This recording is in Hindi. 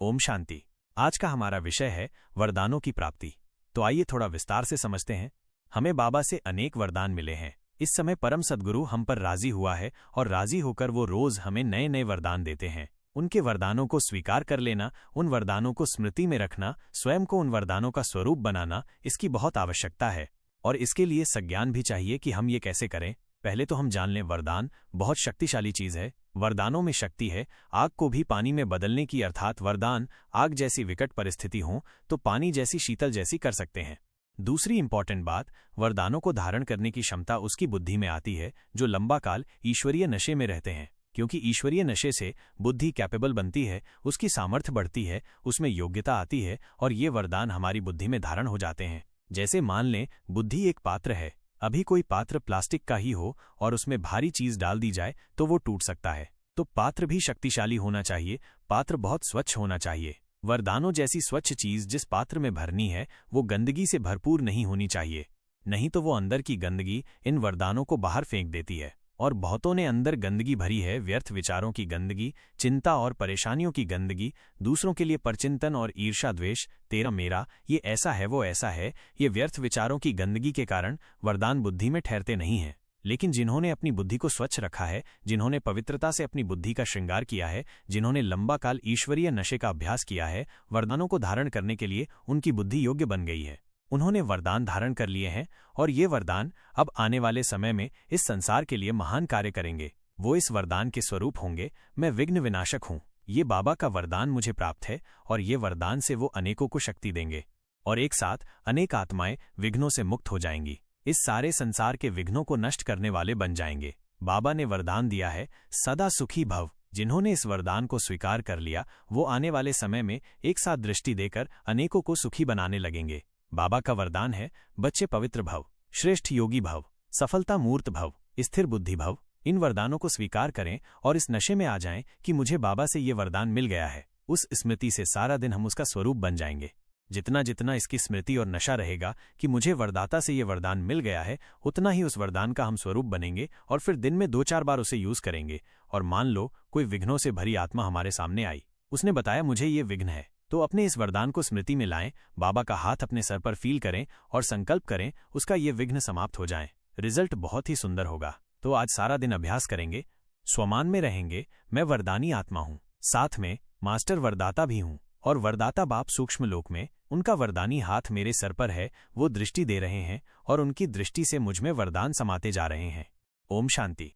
ओम शांति। आज का हमारा विषय है वरदानों की प्राप्ति। तो आइए थोड़ा विस्तार से समझते हैं। हमें बाबा से अनेक वरदान मिले हैं। इस समय परम सद्गुरु हम पर राजी हुआ है और राजी होकर वो रोज हमें नए नए वरदान देते हैं। उनके वरदानों को स्वीकार कर लेना, उन वरदानों को स्मृति में रखना, स्वयं को उन वरदानों का स्वरूप बनाना, इसकी बहुत आवश्यकता है। और इसके लिए संज्ञान भी चाहिए कि हम ये कैसे करें। पहले तो हम जान लें, वरदान बहुत शक्तिशाली चीज है। वरदानों में शक्ति है। आग को भी पानी में बदलने की, अर्थात वरदान आग जैसी विकट परिस्थिति हो तो पानी जैसी शीतल जैसी कर सकते हैं। दूसरी इंपॉर्टेंट बात, वरदानों को धारण करने की क्षमता उसकी बुद्धि में आती है जो लंबा काल ईश्वरीय नशे में रहते हैं। क्योंकि ईश्वरीय नशे से बुद्धि कैपेबल बनती है, उसकी सामर्थ्य बढ़ती है, उसमें योग्यता आती है और ये वरदान हमारी बुद्धि में धारण हो जाते हैं। जैसे मान लें, बुद्धि एक पात्र है। अभी कोई पात्र प्लास्टिक का ही हो और उसमें भारी चीज डाल दी जाए तो वो टूट सकता है। तो पात्र भी शक्तिशाली होना चाहिए, पात्र बहुत स्वच्छ होना चाहिए। वरदानों जैसी स्वच्छ चीज जिस पात्र में भरनी है वो गंदगी से भरपूर नहीं होनी चाहिए, नहीं तो वो अंदर की गंदगी इन वरदानों को बाहर फेंक देती है। और बहुतों ने अंदर गंदगी भरी है, व्यर्थ विचारों की गंदगी, चिंता और परेशानियों की गंदगी, दूसरों के लिए परचिंतन और ईर्षा द्वेष, तेरा मेरा, ये ऐसा है वो ऐसा है, ये व्यर्थ विचारों की गंदगी के कारण वरदान बुद्धि में ठहरते नहीं हैं। लेकिन जिन्होंने अपनी बुद्धि को स्वच्छ रखा है, जिन्होंने पवित्रता से अपनी बुद्धि का श्रृंगार किया है, जिन्होंने लंबा काल ईश्वरीय नशे का अभ्यास किया है, वरदानों को धारण करने के लिए उनकी बुद्धि योग्य बन गई है। उन्होंने वरदान धारण कर लिए हैं और ये वरदान अब आने वाले समय में इस संसार के लिए महान कार्य करेंगे। वो इस वरदान के स्वरूप होंगे, मैं विघ्न विनाशक हूँ। ये बाबा का वरदान मुझे प्राप्त है और ये वरदान से वो अनेकों को शक्ति देंगे और एक साथ अनेक आत्माएं विघ्नों से मुक्त हो जाएंगी। इस सारे संसार के विघ्नों को नष्ट करने वाले बन जाएंगे। बाबा ने वरदान दिया है, सदा सुखी भव। जिन्होंने इस वरदान को स्वीकार कर लिया वो आने वाले समय में एक साथ दृष्टि देकर अनेकों को सुखी बनाने लगेंगे। बाबा का वरदान है, बच्चे पवित्र भव, श्रेष्ठ योगी भव, सफलता मूर्त भव, स्थिर बुद्धि भव। इन वरदानों को स्वीकार करें और इस नशे में आ जाएं कि मुझे बाबा से ये वरदान मिल गया है। उस स्मृति से सारा दिन हम उसका स्वरूप बन जाएंगे। जितना जितना इसकी स्मृति और नशा रहेगा कि मुझे वरदाता से ये वरदान मिल गया है, उतना ही उस वरदान का हम स्वरूप बनेंगे और फिर दिन में 2-4 बार उसे यूज करेंगे। और मान लो कोई विघ्नों से भरी आत्मा हमारे सामने आई, उसने बताया मुझे ये विघ्न है, तो अपने इस वरदान को स्मृति में लाएं, बाबा का हाथ अपने सर पर फील करें और संकल्प करें उसका ये विघ्न समाप्त हो जाए। रिजल्ट बहुत ही सुंदर होगा। तो आज सारा दिन अभ्यास करेंगे, स्वमान में रहेंगे, मैं वरदानी आत्मा हूँ, साथ में मास्टर वरदाता भी हूँ और वरदाता बाप सूक्ष्म लोक में, उनका वरदानी हाथ मेरे सर पर है, वो दृष्टि दे रहे हैं और उनकी दृष्टि से मुझ में वरदान समाते जा रहे हैं। ओम शांति।